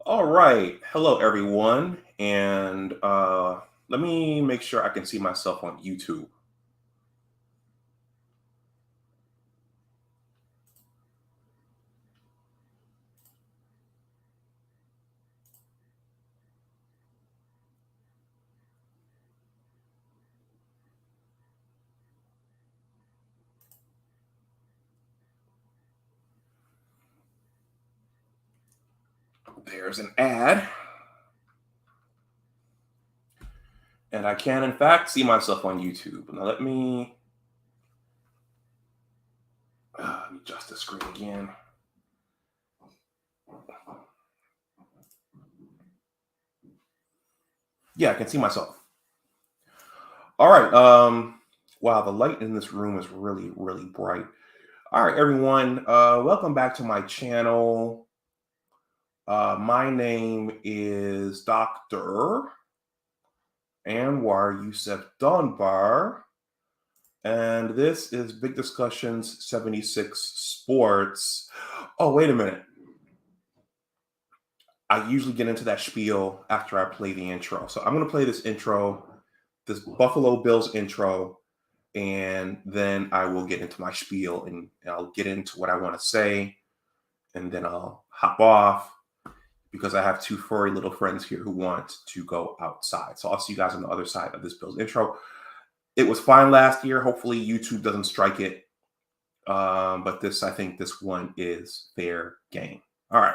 All right. Hello, everyone. And let me make sure I can see myself on YouTube. There's an ad. And I can, in fact, see myself on YouTube. Now, let me adjust the screen again. Yeah, I can see myself. All right. Wow, the light in this room is really, really bright. All right, everyone. Welcome back to my channel. My name is Dr. Anwar Youssef Dunbar. And this is Big Discussions 76 Sports. Oh, wait a minute. I usually get into that spiel after I play the intro. So I'm going to play this intro, this Buffalo Bills intro, and then I will get into my spiel and I'll get into what I want to say. And then I'll hop off because I have two furry little friends here who want to go outside. So I'll see you guys on the other side of this Bills intro. It was fine last year. Hopefully YouTube doesn't strike it. But I think this one is fair game. All right.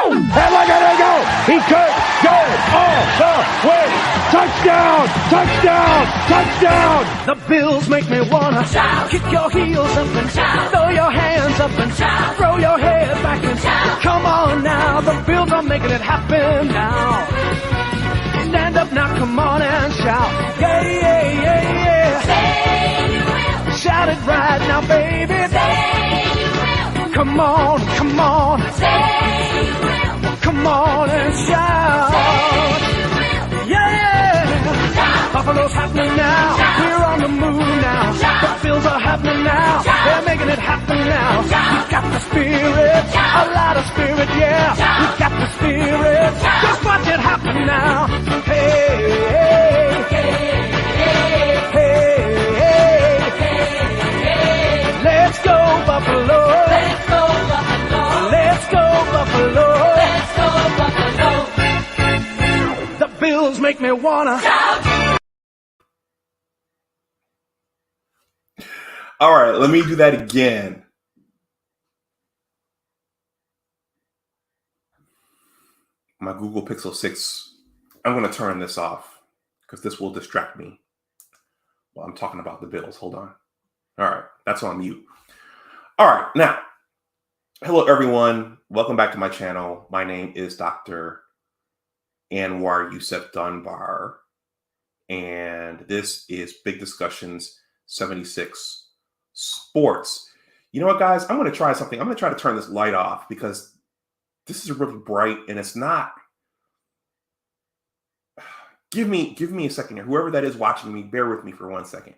And look at him go! He could go all the way! Touchdown! Touchdown! Touchdown! The Bills make me wanna shout. Kick your heels up and shout. Throw your hands up and shout. Throw your head back and shout. Come on now, the Bills are making it happen now. Stand up now, come on and shout. Yeah, yeah, yeah, yeah. Say you will. Shout it right now, baby. Say you will. Come on, come on. Say you will. Come on and shout. Yeah. Buffalo's happening now. We're on the move now. The Bills are happening now. They're making it happen now. We've got the spirit. A lot of spirit, yeah. We've got the spirit. Just watch it happen now. Hey, hey, hey, hey, hey. Let's go, Buffalo. Let's go, Buffalo. Let's go, Buffalo. Let's go, Buffalo. The Bills make me wanna shout. All right, let me do that again. My Google Pixel 6, I'm going to turn this off because this will distract me while I'm talking about the Bills. Hold on. All right, that's on mute. All right, now, hello, everyone. Welcome back to my channel. My name is Dr. Anwar Youssef Dunbar, and this is Big Discussions 76 Sports. You know what, guys? I'm going to try something. I'm going to try to turn this light off because this is really bright and it's not. Give me a second here. Whoever that is watching me, bear with me for 1 second.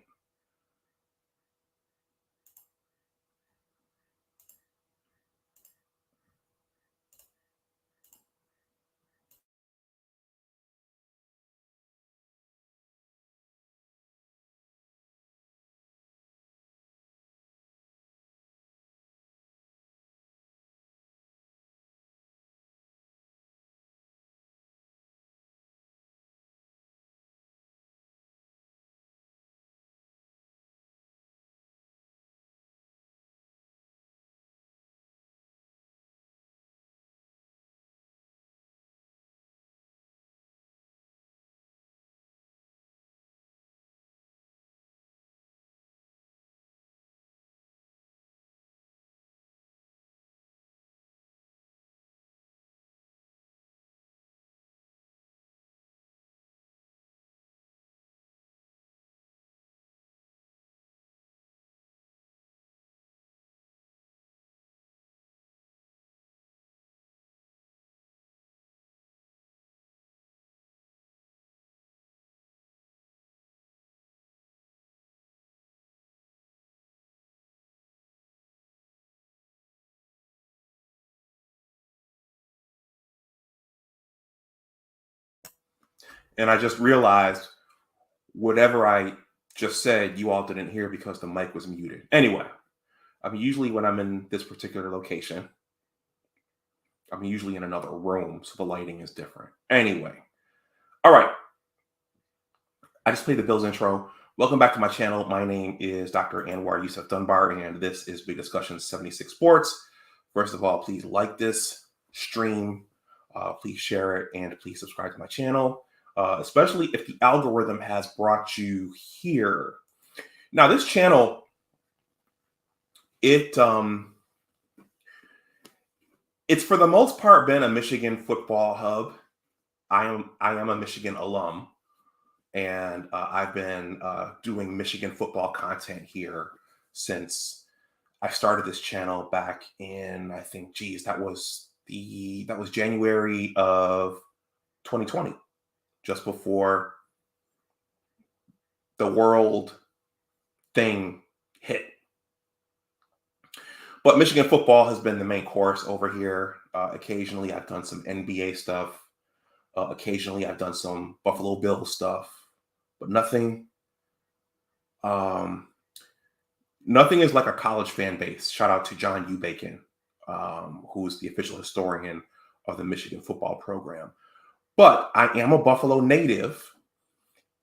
And I just realized whatever I just said, you all didn't hear because the mic was muted. Anyway, usually when I'm in this particular location, I'm usually in another room, so the lighting is different. Anyway, all right. I just played the Bills intro. Welcome back to my channel. My name is Dr. Anwar Yusuf Dunbar, and this is Big Discussions 76 Sports. First of all, please like this stream, please share it, and please subscribe to my channel, especially if the algorithm has brought you here. Now, this channel, it's for the most part been a Michigan football hub. I am a Michigan alum, and I've been doing Michigan football content here since I started this channel back in, I think, that was January of 2020, just before the world thing hit. But Michigan football has been the main course over here. Occasionally, I've done some NBA stuff. Occasionally, I've done some Buffalo Bills stuff, but nothing is like a college fan base. Shout out to John U. Bacon, who's the official historian of the Michigan football program. But I am a Buffalo native,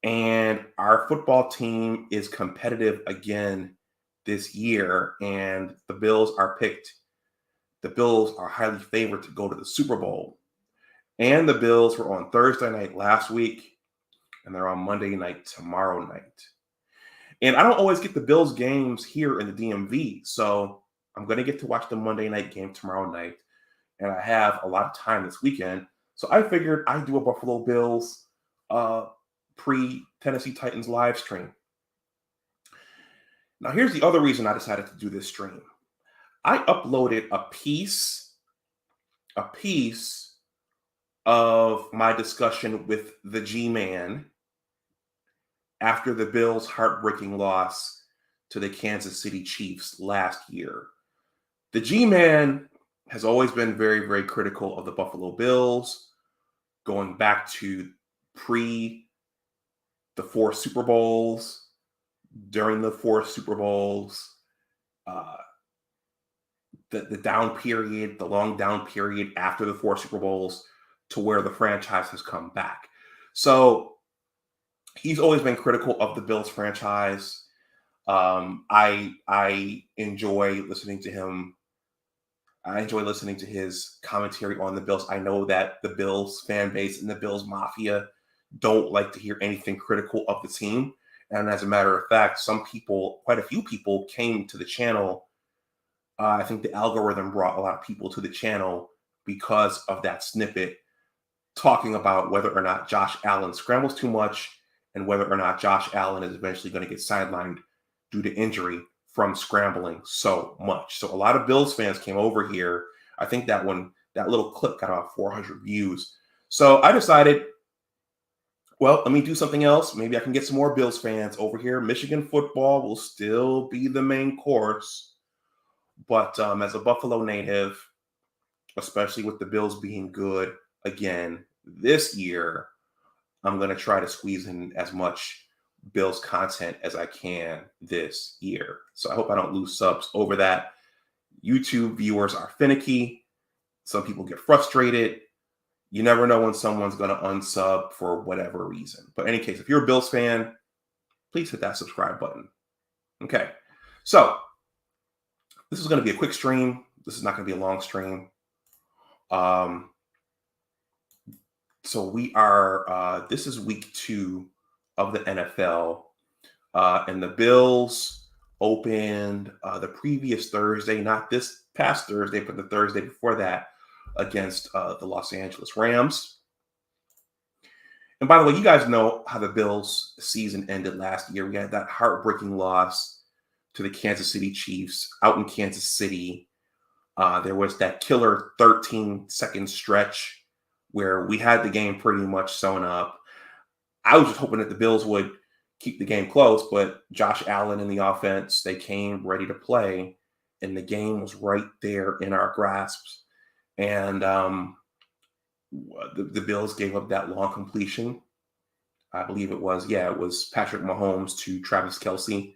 and our football team is competitive again this year, and the Bills are highly favored to go to the Super Bowl. And the Bills were on Thursday night last week, and they're on Monday night tomorrow night. And I don't always get the Bills games here in the DMV, so I'm going to get to watch the Monday night game tomorrow night, and I have a lot of time this weekend. So I figured I'd do a Buffalo Bills pre-Tennessee Titans live stream. Now, here's the other reason I decided to do this stream. I uploaded a piece of my discussion with the G-Man after the Bills' heartbreaking loss to the Kansas City Chiefs last year. The G-Man has always been very, very critical of the Buffalo Bills, going back to the 4 Super Bowls, during the 4 Super Bowls, the down period, the long down period after the 4 Super Bowls, to where the franchise has come back. So he's always been critical of the Bills franchise. I enjoy listening to him. I enjoy listening to his commentary on the Bills. I know that the Bills fan base and the Bills Mafia don't like to hear anything critical of the team. And as a matter of fact, quite a few people came to the channel. I think the algorithm brought a lot of people to the channel because of that snippet, talking about whether or not Josh Allen scrambles too much and whether or not Josh Allen is eventually going to get sidelined due to injury from scrambling so much. So a lot of Bills fans came over here. I think that little clip got about 400 views. So I decided, well, let me do something else. Maybe I can get some more Bills fans over here. Michigan football will still be the main course. But as a Buffalo native, especially with the Bills being good again this year, I'm going to try to squeeze in as much Bills content as I can this year. So I hope I don't lose subs over that. YouTube viewers are finicky. Some people get frustrated. You never know when someone's going to unsub for whatever reason. But in any case, if you're a Bills fan, please hit that subscribe button. Okay. So this is going to be a quick stream. This is not going to be a long stream. So we are, this is week 2 of the NFL. And the Bills opened the previous Thursday, not this past Thursday, but the Thursday before that, against the Los Angeles Rams. And by the way, you guys know how the Bills season ended last year. We had that heartbreaking loss to the Kansas City Chiefs out in Kansas City. There was that killer 13-second stretch where we had the game pretty much sewn up. I was just hoping that the Bills would keep the game close, but Josh Allen and the offense, they came ready to play, and the game was right there in our grasps. And the Bills gave up that long completion I believe it was, yeah, it was Patrick Mahomes to Travis Kelce,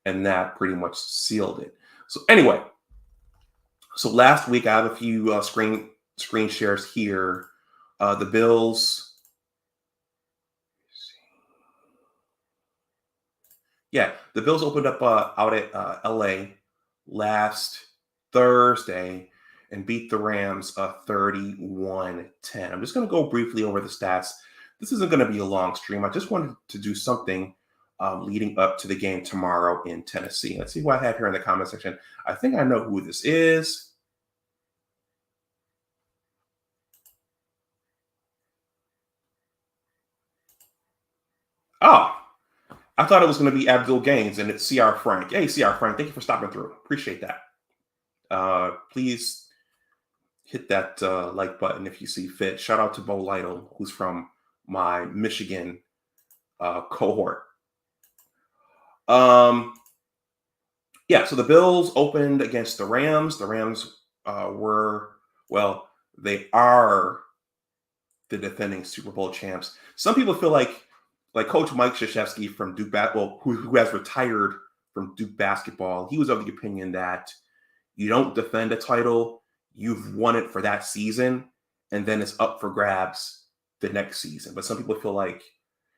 and that pretty much sealed it. So anyway, so last week I have a few screen shares here. The Bills, yeah, the Bills opened up out at LA last Thursday and beat the Rams 31-10. I'm just going to go briefly over the stats. This isn't going to be a long stream. I just wanted to do something leading up to the game tomorrow in Tennessee. Let's see what I have here in the comment section. I think I know who this is. Oh, I thought it was going to be Abdul Gaines, and it's CR Frank. Hey, CR Frank, thank you for stopping through. Appreciate that. Please hit that like button if you see fit. Shout out to Bo Lytle, who's from my Michigan cohort. Yeah, so the Bills opened against the Rams. The Rams they are the defending Super Bowl champs. Some people feel like Coach Mike Krzyzewski from Duke who has retired from Duke basketball, he was of the opinion that you don't defend a title, you've won it for that season, and then it's up for grabs the next season. But some people feel like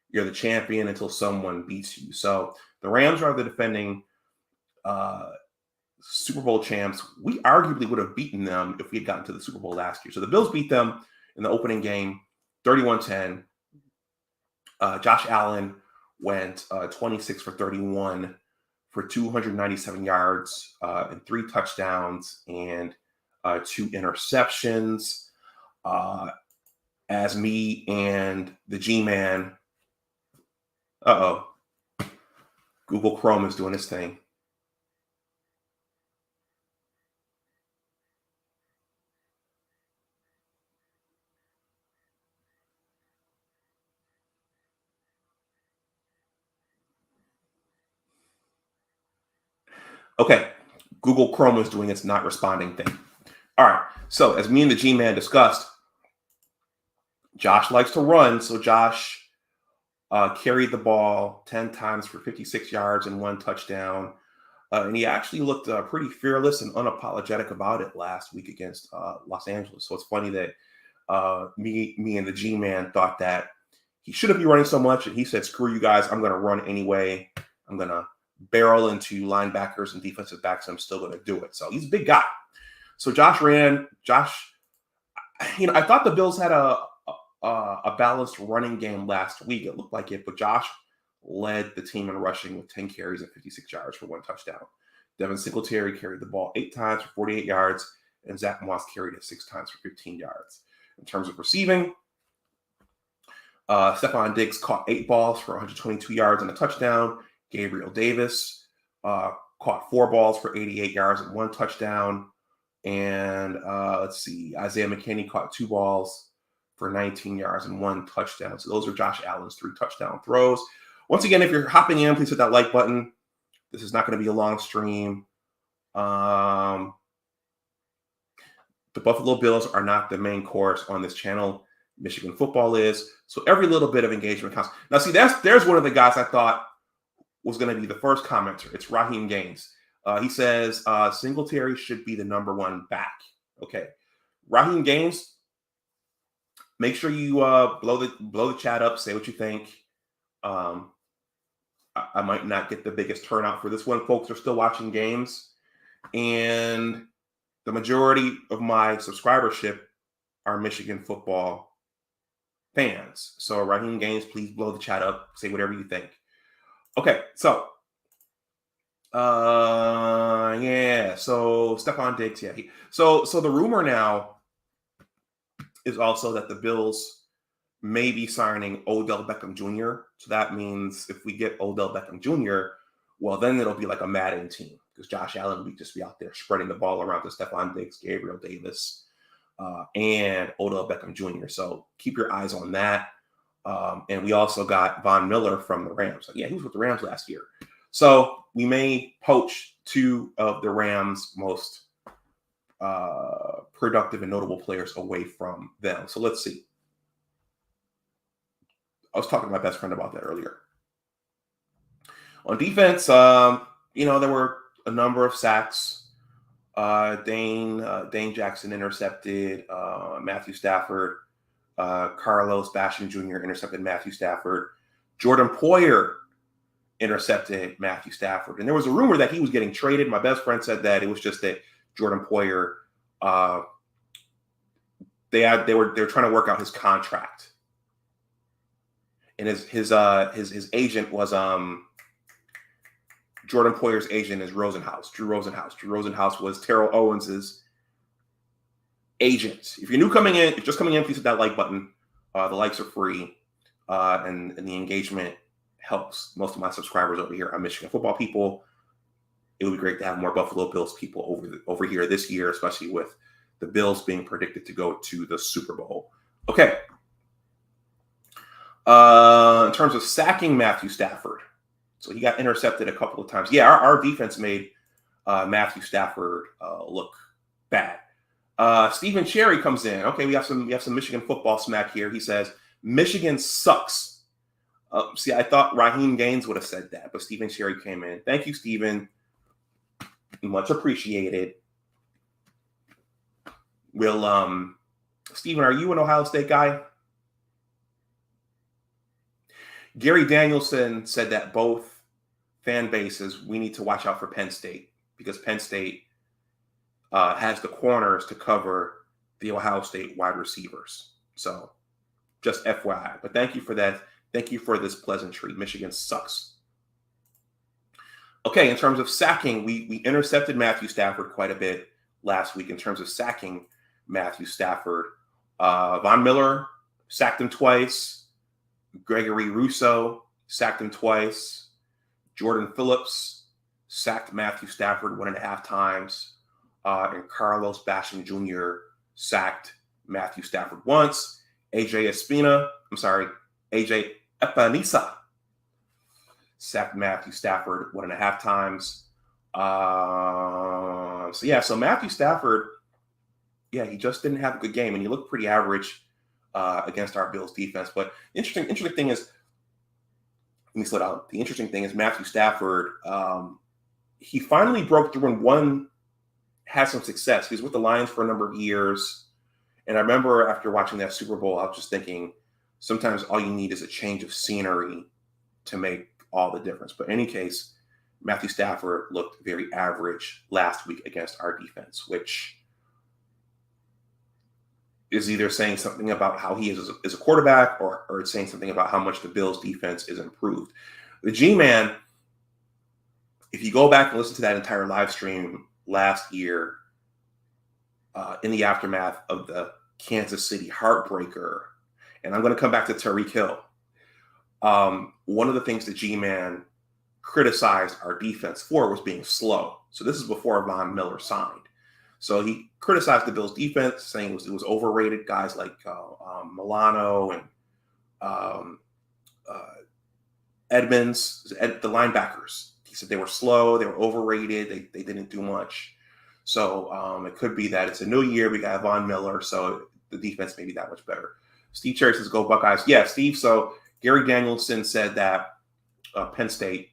you're the champion until someone beats you. So the Rams are the defending Super Bowl champs. We arguably would have beaten them if we had gotten to the Super Bowl last year. So the Bills beat them in the opening game, 31-10. Josh Allen went 26 for 31 for 297 yards and 3 touchdowns and 2 interceptions. As me and the G-Man, Google Chrome is doing its thing. Okay, Google Chrome is doing its not responding thing. All right, so as me and the G-Man discussed, Josh likes to run, so Josh carried the ball 10 times for 56 yards and 1 touchdown. And he actually looked pretty fearless and unapologetic about it last week against Los Angeles. So it's funny that me and the G-Man thought that he shouldn't be running so much. And he said, screw you guys, I'm going to run anyway. I'm going to barrel into linebackers and defensive backs. I'm still going to do it. So he's a big guy. So Josh ran. I thought the Bills had a balanced running game last week. It looked like it, but Josh led the team in rushing with 10 carries and 56 yards for 1 touchdown. Devin Singletary carried the ball 8 times for 48 yards, and Zach Moss carried it 6 times for 15 yards. In terms of receiving, Stephon Diggs caught 8 balls for 122 yards and a touchdown. Gabriel Davis caught 4 balls for 88 yards and 1 touchdown. And Isaiah McKinney caught 2 balls for 19 yards and 1 touchdown. So those are Josh Allen's 3 touchdown throws. Once again, if you're hopping in, please hit that like button. This is not going to be a long stream. The Buffalo Bills are not the main course on this channel. Michigan football is. So every little bit of engagement counts. Now, see, there's one of the guys I thought was going to be the first commenter. It's Raheem Gaines. He says Singletary should be the number 1 back. Okay. Raheem Gaines, make sure you blow the chat up, say what you think. I might not get the biggest turnout for this one. Folks are still watching games, and the majority of my subscribership are Michigan football fans. So Raheem Gaines, please blow the chat up, say whatever you think. Okay, so so Stephon Diggs, so the rumor now is also that the Bills may be signing Odell Beckham Jr. So that means if we get Odell Beckham Jr., well, then it'll be like a Madden team because Josh Allen will just be out there spreading the ball around to Stephon Diggs, Gabriel Davis, and Odell Beckham Jr. So keep your eyes on that. And we also got Von Miller from the Rams. He was with the Rams last year. So we may poach 2 of the Rams' most productive and notable players away from them. So let's see. I was talking to my best friend about that earlier. On defense, there were a number of sacks. Dane Jackson intercepted Matthew Stafford. Carlos Basham Jr. intercepted Matthew Stafford. Jordan Poyer intercepted Matthew Stafford. And there was a rumor that he was getting traded. My best friend said that it was just that Jordan Poyer, they were trying to work out his contract. And his agent was Jordan Poyer's agent is Drew Rosenhaus. Drew Rosenhaus was Terrell Owens's agent. If you're just coming in, please hit that like button. The likes are free, and the engagement helps. Most of my subscribers over here are Michigan football people. It would be great to have more Buffalo Bills people over here this year, especially with the Bills being predicted to go to the Super Bowl. Okay. In terms of sacking Matthew Stafford, so he got intercepted a couple of times. Yeah, our defense made Matthew Stafford look bad. Stephen Cherry comes in. Okay, we have some Michigan football smack here. He says Michigan sucks. See, I thought Raheem Gaines would have said that, but Stephen Cherry came in. Thank you, Stephen. Much appreciated. Stephen, are you an Ohio State guy? Gary Danielson said that both fan bases, we need to watch out for Penn State because Penn State has the corners to cover the Ohio State wide receivers. So just FYI. But thank you for that. Thank you for this pleasantry. Michigan sucks. Okay, in terms of sacking, we intercepted Matthew Stafford quite a bit last week in terms of sacking Matthew Stafford. Von Miller sacked him twice. Gregory Rousseau sacked him twice. Jordan Phillips sacked Matthew Stafford 1.5 times. And Carlos Basham Jr. sacked Matthew Stafford once. AJ Epinesa sacked Matthew Stafford 1.5 times. So Matthew Stafford, he just didn't have a good game, and he looked pretty average against our Bills defense. But interesting thing is, let me slow down. The interesting thing is Matthew Stafford, he finally broke through and had some success. He was with the Lions for a number of years. And I remember after watching that Super Bowl, I was just thinking, sometimes all you need is a change of scenery to make all the difference. But in any case, Matthew Stafford looked very average last week against our defense, which is either saying something about how he is as a quarterback or it's saying something about how much the Bills defense is improved. The G-Man, if you go back and listen to that entire live stream last year in the aftermath of the Kansas City heartbreaker, and I'm going to come back to Tyreek Hill. One of the things the G-Man criticized our defense for was being slow. So this is before Von Miller signed. So he criticized the Bills defense, saying it was overrated. Guys like Milano and Edmonds, the linebackers. He said they were slow, they were overrated, they didn't do much. So it could be that it's a new year. We got Von Miller, so the defense may be that much better. Steve Cherry says, go Buckeyes. Yeah, Steve. So Gary Danielson said that Penn State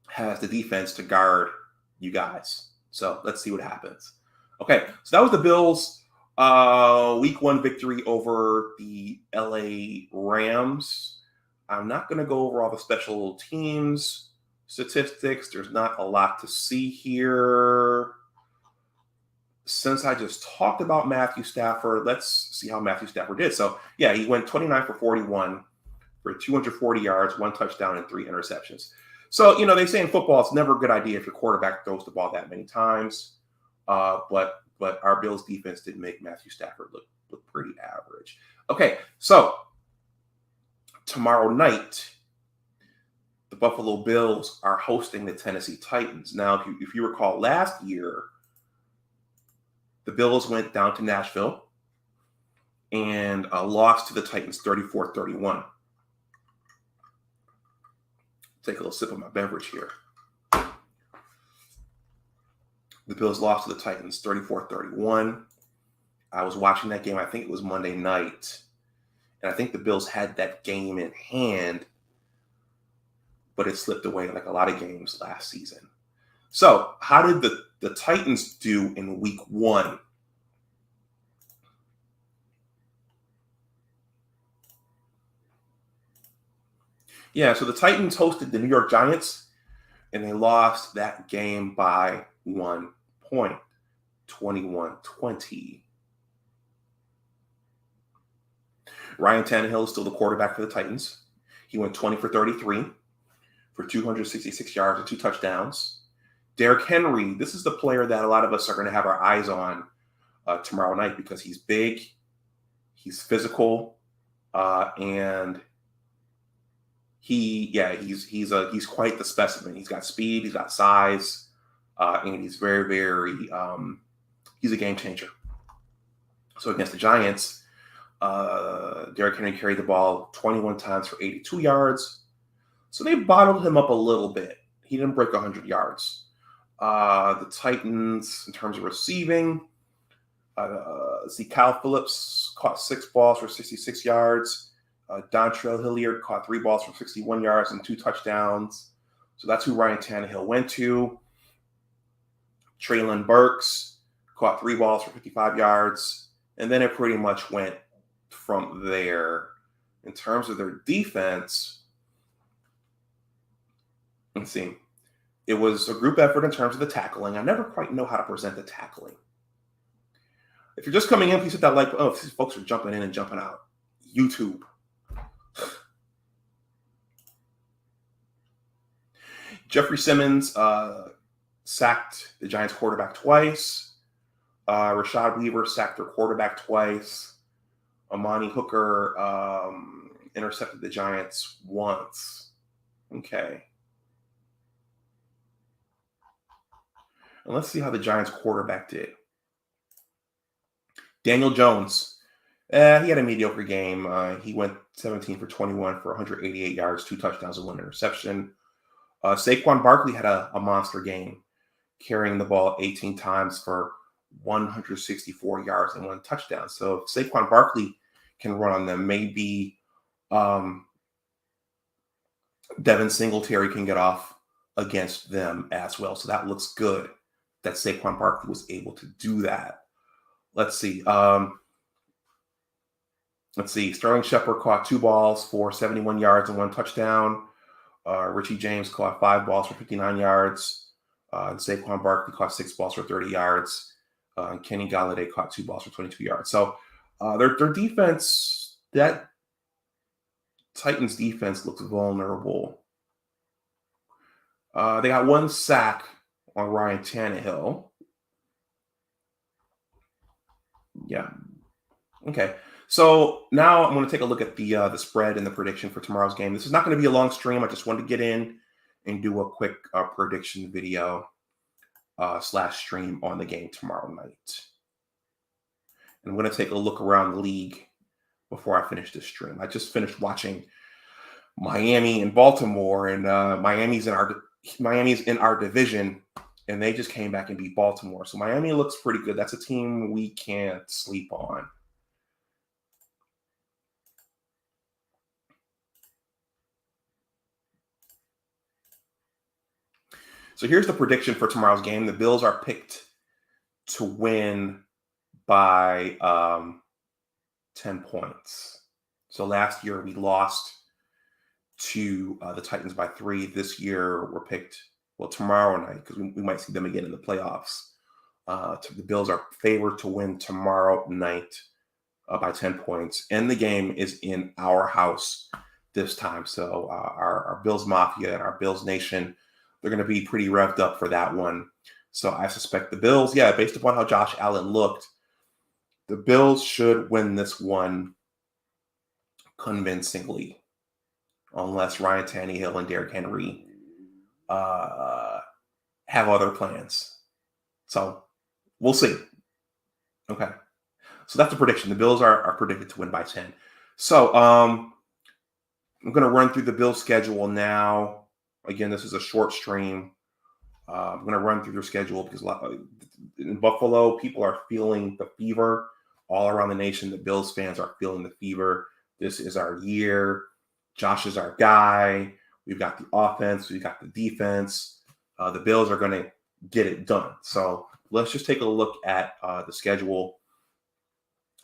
has the defense to guard you guys. So let's see what happens. Okay, so that was the Bills' Week 1 victory over the LA Rams. I'm not going to go over all the special teams statistics. There's not a lot to see here. Since I just talked about Matthew Stafford, let's see how Matthew Stafford did. So, yeah, he went 29 for 41 for 240 yards, 1 touchdown, and 3 interceptions. So, they say in football, it's never a good idea if your quarterback throws the ball that many times. But our Bills defense did make Matthew Stafford look pretty average. Okay, so tomorrow night, the Buffalo Bills are hosting the Tennessee Titans. Now, if you recall last year, the Bills went down to Nashville and lost to the Titans 34-31. Take a little sip of my beverage here. The Bills lost to the Titans 34-31. I was watching that game. I think it was Monday night. And I think the Bills had that game in hand, but it slipped away like a lot of games last season. So how did the Titans do in week 1? Yeah, so the Titans hosted the New York Giants, and they lost that game by 1 point, 21-20. Ryan Tannehill is still the quarterback for the Titans. He went 20 for 33 for 266 yards and 2 touchdowns. Derrick Henry, this is the player that a lot of us are going to have our eyes on tomorrow night because he's big, he's physical, and he's quite the specimen. He's got speed, he's got size, and he's very he's a game changer. So against the Giants, Derrick Henry carried the ball 21 times for 82 yards. So they bottled him up a little bit. He didn't break 100 yards. The Titans, in terms of receiving, Kyle Phillips caught 6 balls for 66 yards. Dontrell Hilliard caught 3 balls for 61 yards and 2 touchdowns. So that's who Ryan Tannehill went to. Treylon Burks caught 3 balls for 55 yards. And then it pretty much went from there. In terms of their defense, let's see. It was a group effort in terms of the tackling. I never quite know how to present the tackling. If you're just coming in, please hit that like. Oh, these folks are jumping in and jumping out. YouTube. Jeffrey Simmons sacked the Giants quarterback twice. Rashad Weaver sacked their quarterback twice. Amani Hooker intercepted the Giants once. Okay. And let's see how the Giants quarterback did. Daniel Jones. He had a mediocre game. He went 17 for 21 for 188 yards, 2 touchdowns, and 1 interception. Saquon Barkley had a monster game, carrying the ball 18 times for 164 yards and 1 touchdown. So if Saquon Barkley can run on them, maybe Devin Singletary can get off against them as well. So that looks good that Saquon Barkley was able to do that. Let's see. Sterling Shepard caught 2 balls for 71 yards and 1 touchdown. Richie James caught 5 balls for 59 yards. And Saquon Barkley caught 6 balls for 30 yards. And Kenny Galladay caught 2 balls for 22 yards. So their defense, that Titans defense looks vulnerable. They got 1 sack on Ryan Tannehill. Yeah. Okay. So now I'm going to take a look at the spread and the prediction for tomorrow's game. This is not going to be a long stream. I just wanted to get in and do a quick prediction video / stream on the game tomorrow night. And I'm going to take a look around the league before I finish this stream. I just finished watching Miami and Baltimore, and Miami's in our division, and they just came back and beat Baltimore. So Miami looks pretty good. That's a team we can't sleep on. So here's the prediction for tomorrow's game. The Bills are picked to win by 10 points. So last year we lost to the Titans by 3. This year we're picked, tomorrow night, because we might see them again in the playoffs. The Bills are favored to win tomorrow night by 10 points. And the game is in our house this time. So our Bills Mafia and our Bills Nation, they're going to be pretty revved up for that one. So I suspect the Bills, based upon how Josh Allen looked, the Bills should win this one convincingly, unless Ryan Tannehill and Derrick Henry have other plans. So we'll see. Okay. So that's the prediction. The Bills are predicted to win by 10. So I'm going to run through the Bills schedule now. Again, this is a short stream. I'm going to run through their schedule because in Buffalo, people are feeling the fever all around the nation. The Bills fans are feeling the fever. This is our year. Josh is our guy. We've got the offense. We've got the defense. The Bills are going to get it done. So let's just take a look at the schedule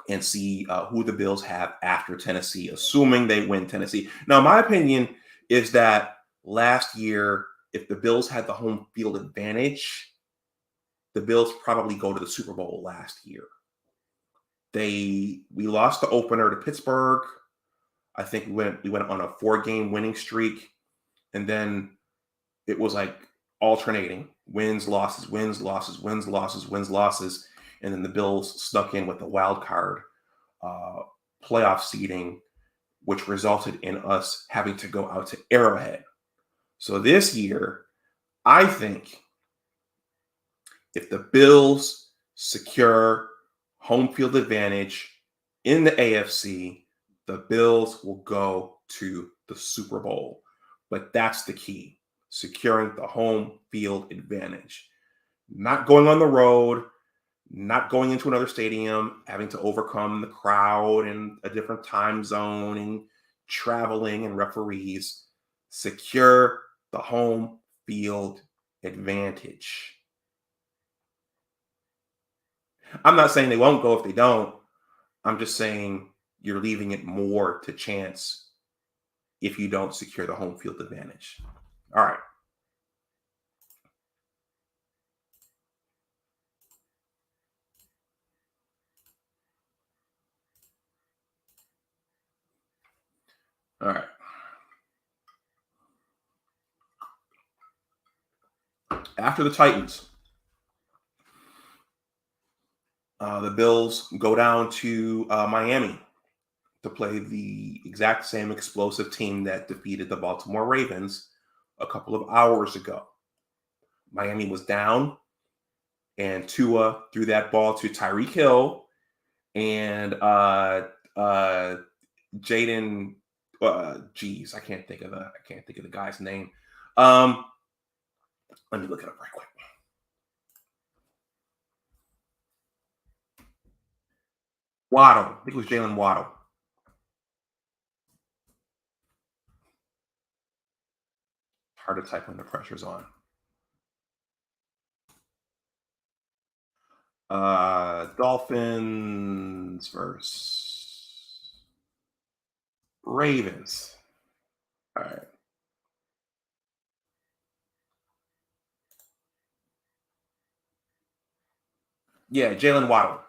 and see who the Bills have after Tennessee, assuming they win Tennessee. Now, my opinion is that last year, if the Bills had the home field advantage, the Bills probably go to the Super Bowl last year. We lost the opener to Pittsburgh. I think we went on a 4-game winning streak, and then it was like alternating wins, losses, wins, losses, wins, losses, wins, losses, and then the Bills snuck in with the wild card playoff seeding, which resulted in us having to go out to Arrowhead. So this year, I think if the Bills secure home field advantage in the AFC, the Bills will go to the Super Bowl. But that's the key, securing the home field advantage. Not going on the road, not going into another stadium, having to overcome the crowd and a different time zone and traveling and referees. Secure the home field advantage. I'm not saying they won't go if they don't. I'm just saying you're leaving it more to chance if you don't secure the home field advantage. All right. All right. After the Titans, the Bills go down to Miami to play the exact same explosive team that defeated the Baltimore Ravens a couple of hours ago. Miami was down, and Tua threw that ball to Tyreek Hill, and Jaden. I can't think of the guy's name. Let me look it up right quick. Waddle. I think it was Jalen Waddle. Hard to type when the pressure's on. Dolphins versus Ravens. All right. Yeah, Jalen Waddle.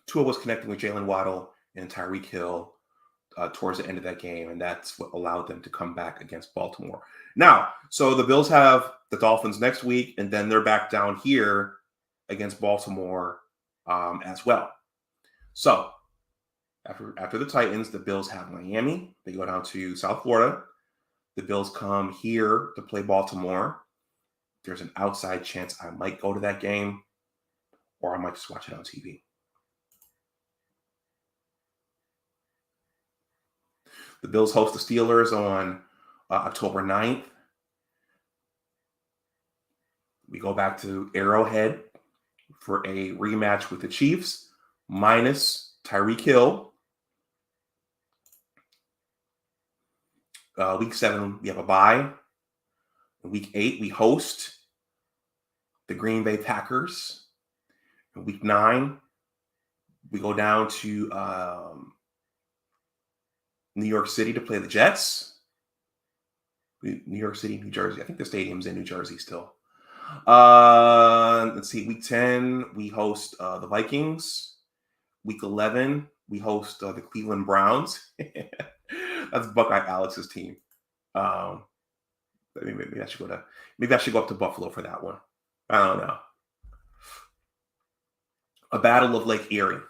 Tua was connecting with Jalen Waddle and Tyreek Hill towards the end of that game, and that's what allowed them to come back against Baltimore. Now, so the Bills have the Dolphins next week, and then they're back down here against Baltimore as well. So after the Titans, the Bills have Miami. They go down to South Florida. The Bills come here to play Baltimore. There's an outside chance I might go to that game, or I might just watch it on TV. The Bills host the Steelers on October 9th. We go back to Arrowhead for a rematch with the Chiefs, minus Tyreek Hill. Week 7, we have a bye. In week 8, we host the Green Bay Packers. In week 9, we go down to New York City to play the Jets. New York City, New Jersey. I think the stadium's in New Jersey still. Let's see. Week 10, we host the Vikings. Week 11, we host the Cleveland Browns. That's Buckeye Alex's team. Maybe I should go up to Buffalo for that one. I don't know. A Battle of Lake Erie.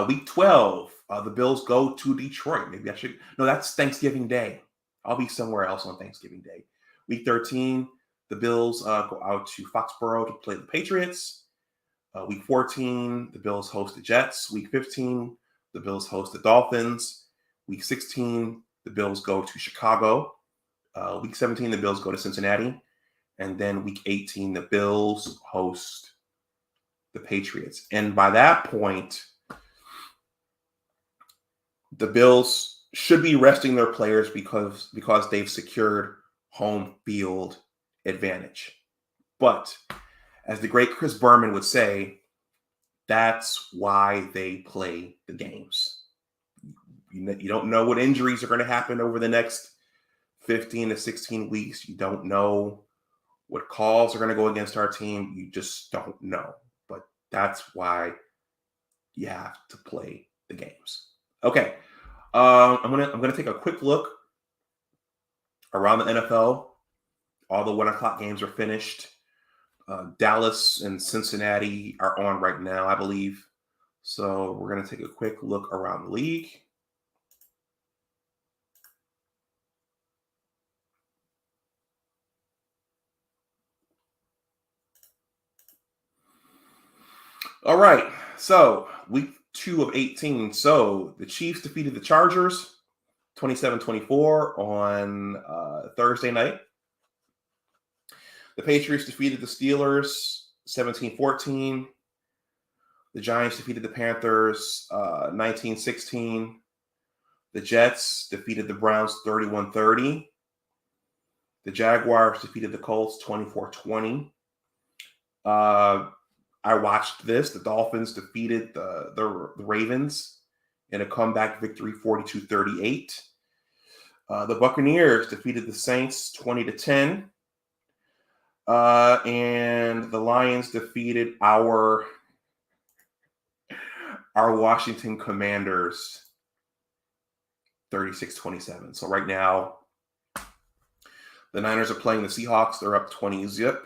Week 12, the Bills go to Detroit. Maybe I should. No, that's Thanksgiving Day. I'll be somewhere else on Thanksgiving Day. Week 13, the Bills go out to Foxborough to play the Patriots. Week 14, the Bills host the Jets. Week 15, the Bills host the Dolphins. Week 16, the Bills go to Chicago. Week 17, the Bills go to Cincinnati. And then week 18, the Bills host the Patriots. And by that point, The Bills should be resting their players because they've secured home field advantage. But as the great Chris Berman would say, that's why they play the games. You don't know what injuries are going to happen over the next 15 to 16 weeks. You don't know what calls are going to go against our team. You just don't know. But that's why you have to play the games. Okay. I'm gonna take a quick look around the NFL. All the 1 o'clock games are finished. Dallas and Cincinnati are on right now, I believe. So we're gonna take a quick look around the league. All right. So week 2 of 18. So the Chiefs defeated the Chargers 27-24 on Thursday night. The Patriots defeated the Steelers 17-14. The Giants defeated the Panthers 19-16. The Jets defeated the Browns 31-30. The Jaguars defeated the Colts 24-20. I watched this. The Dolphins defeated the Ravens in a comeback victory 42-38. The Buccaneers defeated the Saints 20-10. And the Lions defeated our Washington Commanders 36-27. So right now, the Niners are playing the Seahawks. They're up 20-0.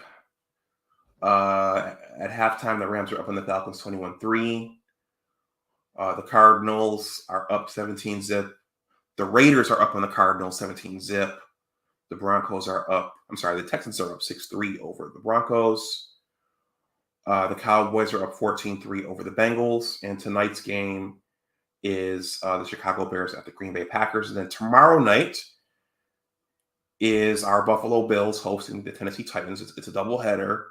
At halftime, the Rams are up on the Falcons 21-3. The Cardinals are up 17-0. The Raiders are up on the Cardinals 17-0. The Broncos are up. The Texans are up 6-3 over the Broncos. The Cowboys are up 14-3 over the Bengals. And tonight's game is the Chicago Bears at the Green Bay Packers. And then tomorrow night is our Buffalo Bills hosting the Tennessee Titans. It's a doubleheader.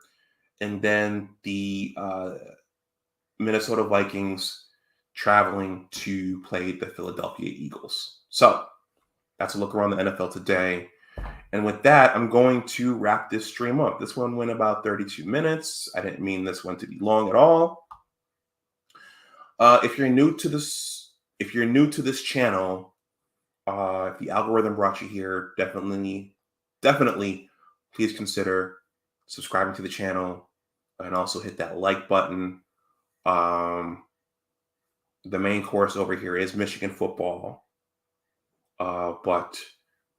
And then the Minnesota Vikings traveling to play the Philadelphia Eagles. So that's a look around the NFL today. And with that, I'm going to wrap this stream up. This one went about 32 minutes. I didn't mean this one to be long at all. If you're new to this channel, if the algorithm brought you here, definitely please consider subscribing to the channel and also hit that like button. The main course over here is Michigan football, but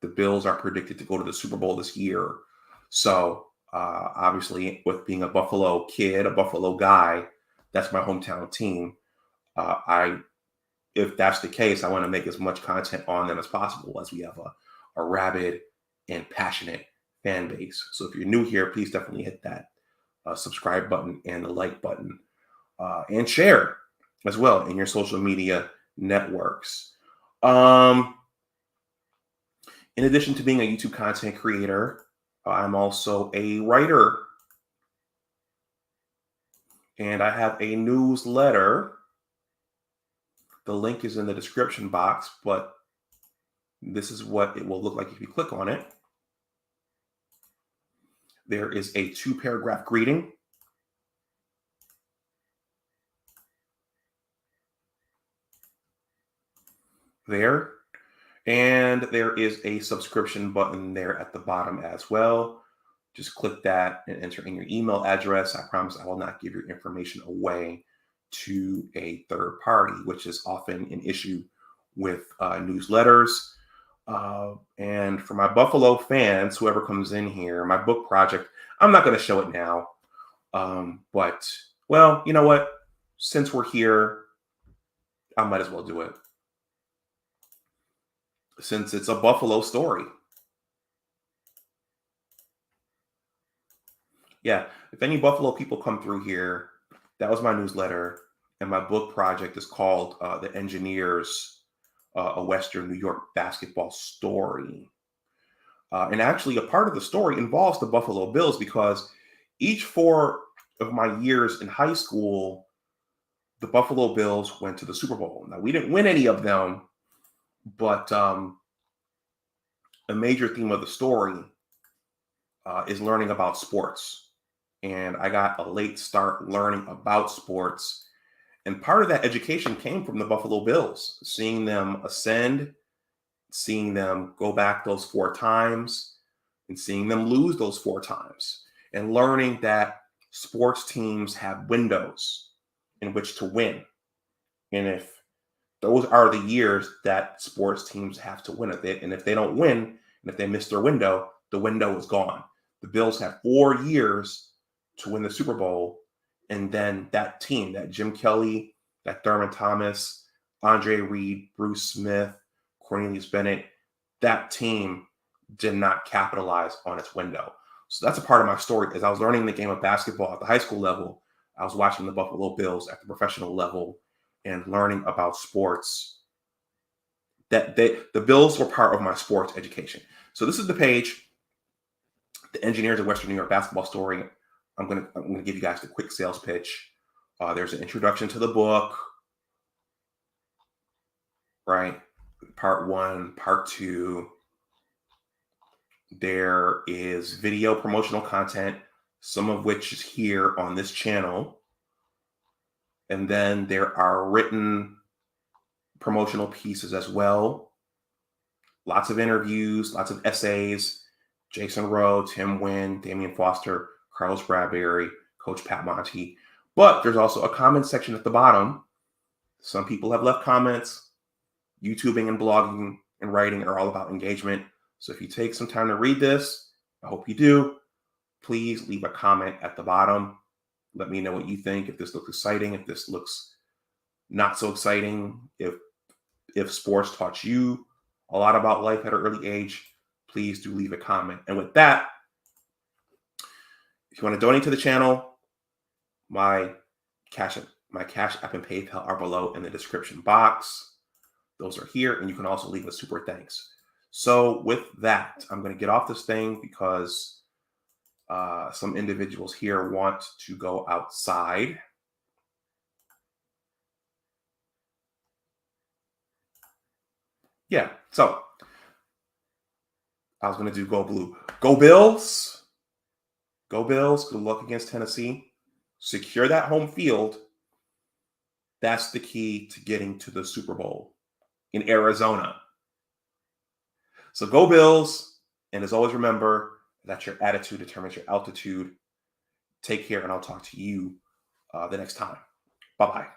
the Bills are predicted to go to the Super Bowl this year. So obviously, with being a Buffalo kid, a Buffalo guy, that's my hometown team. If that's the case, I want to make as much content on them as possible, as we have a rabid and passionate fan base. So if you're new here, please definitely hit that subscribe button and the like button, and share as well in your social media networks. In addition to being a YouTube content creator, I'm also a writer. And I have a newsletter. The link is in the description box, but this is what it will look like if you click on it. There is a 2-paragraph greeting. There. And there is a subscription button there at the bottom as well. Just click that and enter in your email address. I promise I will not give your information away to a third party, which is often an issue with newsletters. And for my Buffalo fans, whoever comes in here, my book project, I'm not going to show it now. But, well, you know what? Since we're here, I might as well do it. Since it's a Buffalo story. Yeah, if any Buffalo people come through here, that was my newsletter. And my book project is called The Engineers, a Western New York basketball story. And actually, a part of the story involves the Buffalo Bills, because each 4 of my years in high school, the Buffalo Bills went to the Super Bowl. Now, we didn't win any of them, But a major theme of the story is learning about sports. And I got a late start learning about sports. And part of that education came from the Buffalo Bills, seeing them ascend, seeing them go back those 4 times, and seeing them lose those 4 times, and learning that sports teams have windows in which to win. And if those are the years that sports teams have to win, if they don't win, and if they miss their window, the window is gone. The Bills have 4 years to win the Super Bowl, and then that team, that Jim Kelly, that Thurman Thomas, Andre Reed, Bruce Smith, Cornelius Bennett, that team did not capitalize on its window. So that's a part of my story. As I was learning the game of basketball at the high school level, I was watching the Buffalo Bills at the professional level and learning about sports. That the Bills were part of my sports education. So this is the page, the Engineers of Western New York basketball story. I'm gonna give you guys the quick sales pitch. There's an introduction to the book, right? Part 1, part 2. There is video promotional content, some of which is here on this channel. And then there are written promotional pieces as well. Lots of interviews, lots of essays. Jason Rowe, Tim Wynn, Damian Foster, Carlos Bradbury, Coach Pat Monty. But there's also a comment section at the bottom. Some people have left comments. YouTubing and blogging and writing are all about engagement. So if you take some time to read this, I hope you do, please leave a comment at the bottom. Let me know what you think, if this looks exciting, if this looks not so exciting, if sports taught you a lot about life at an early age, please do leave a comment. And with that, if you want to donate to the channel, my Cash App and PayPal are below in the description box. Those are here, and you can also leave a super thanks. So with that, I'm going to get off this thing because some individuals here want to go outside. Yeah, so I was going to do Go Blue. Go Bills. Go Bills. Good luck against Tennessee. Secure that home field. That's the key to getting to the Super Bowl in Arizona. So go Bills. And as always, remember that your attitude determines your altitude. Take care, and I'll talk to you the next time. Bye-bye.